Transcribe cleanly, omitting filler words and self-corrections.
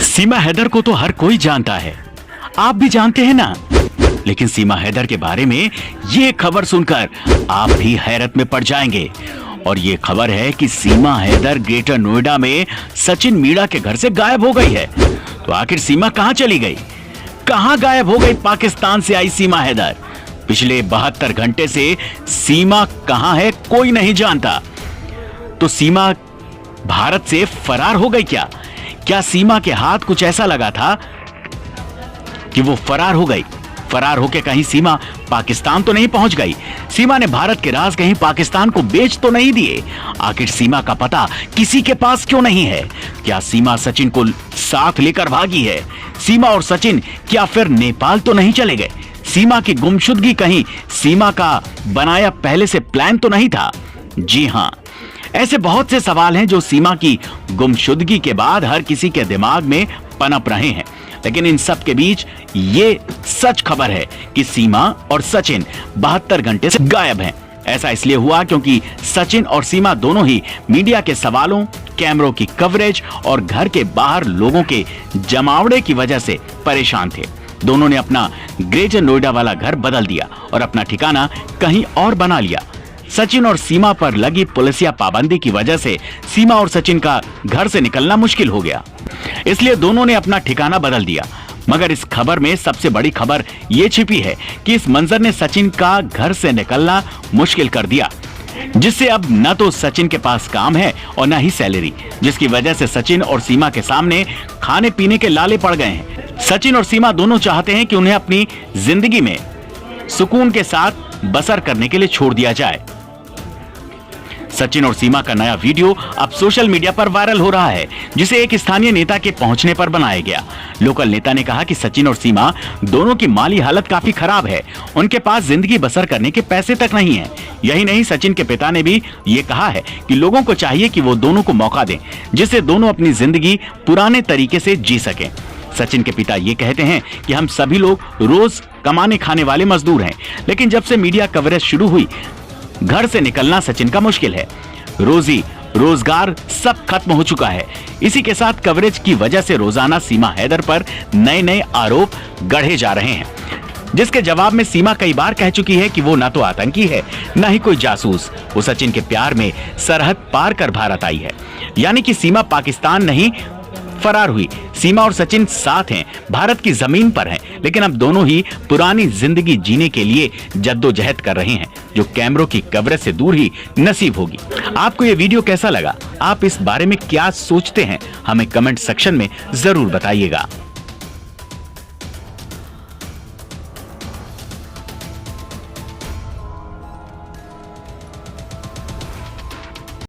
सीमा हैदर को तो हर कोई जानता है, आप भी जानते हैं ना। लेकिन सीमा हैदर के बारे में ये खबर सुनकर आप भी हैरत में पड़ जाएंगे। और ये खबर है कि सीमा हैदर ग्रेटर नोएडा में सचिन मीणा के घर से गायब हो गई है। तो आखिर सीमा कहां चली गई, कहां गायब हो गई पाकिस्तान से आई सीमा हैदर? पिछले 72 घंटे से सीमा कहां है कोई नहीं जानता। तो सीमा भारत से फरार हो गई क्या? क्या सीमा के हाथ कुछ ऐसा लगा था कि वो फरार हो गई? फरार होके कहीं सीमा पाकिस्तान तो नहीं पहुंच गई? सीमा ने भारत के राज कहीं पाकिस्तान को बेच तो नहीं दिए? आखिर सीमा का पता किसी के पास क्यों नहीं है? क्या सीमा सचिन को साथ लेकर भागी है? सीमा और सचिन क्या फिर नेपाल तो नहीं चले गए? सीमा की गुमशुदगी कहीं सीमा का बनाया पहले से प्लान तो नहीं था? जी हां, ऐसे बहुत से सवाल हैं जो सीमा की गुमशुदगी के बाद हर किसी के दिमाग में पनप रहे हैं। लेकिन इन सब के बीच ये सच खबर है कि सीमा और सचिन 72 घंटे से गायब हैं। ऐसा इसलिए हुआ क्योंकि सचिन और सीमा दोनों ही मीडिया के सवालों, कैमरों की कवरेज और घर के बाहर लोगों के जमावड़े की वजह से परेशान थे। दोनों ने अपना ग्रेटर नोएडा वाला घर बदल दिया और अपना ठिकाना कहीं और बना लिया। सचिन और सीमा पर लगी पुलिसिया पाबंदी की वजह से सीमा और सचिन का घर से निकलना मुश्किल हो गया, इसलिए दोनों ने अपना ठिकाना बदल दिया। मगर इस खबर में सबसे बड़ी खबर ये छिपी है कि इस मंजर ने सचिन का घर से निकलना मुश्किल कर दिया, जिससे अब न तो सचिन के पास काम है और न ही सैलरी, जिसकी वजह से सचिन और सीमा के सामने खाने पीने के लाले पड़ गए हैं। सचिन और सीमा दोनों चाहते हैं कि उन्हें अपनी जिंदगी में सुकून के साथ बसर करने के लिए छोड़ दिया जाए। सचिन और सीमा का नया वीडियो अब सोशल मीडिया पर वायरल हो रहा है, जिसे एक स्थानीय नेता के पहुंचने पर बनाया गया। लोकल नेता ने कहा कि सचिन और सीमा दोनों की माली हालत काफी खराब है, उनके पास जिंदगी बसर करने के पैसे तक नहीं है। यही नहीं, सचिन के पिता ने भी ये कहा है कि लोगों को चाहिए कि वो दोनों को मौका दें, जिससे दोनों अपनी जिंदगी पुराने तरीके से जी सकें। सचिन के पिता ये कहते हैं कि हम सभी लोग रोज कमाने खाने वाले मजदूर हैं, लेकिन जब से मीडिया कवरेज शुरू हुई घर से निकलना सचिन का मुश्किल है। रोजी रोजगार सब खत्म हो चुका है। इसी के साथ कवरेज की वजह से रोजाना सीमा हैदर पर नए नए आरोप गढ़े जा रहे हैं, जिसके जवाब में सीमा कई बार कह चुकी है कि वो ना तो आतंकी है, ना ही कोई जासूस। वो सचिन के प्यार में सरहद पार कर भारत आई है। यानी कि सीमा पाकिस्तान नहीं फरार हुई, सीमा और सचिन साथ हैं, भारत की जमीन पर हैं, लेकिन अब दोनों ही पुरानी जिंदगी जीने के लिए जद्दोजहद कर रहे हैं, जो कैमरों की कवरेज से दूर ही नसीब होगी। आपको ये वीडियो कैसा लगा? आप इस बारे में क्या सोचते हैं? हमें कमेंट सेक्शन में जरूर बताइएगा।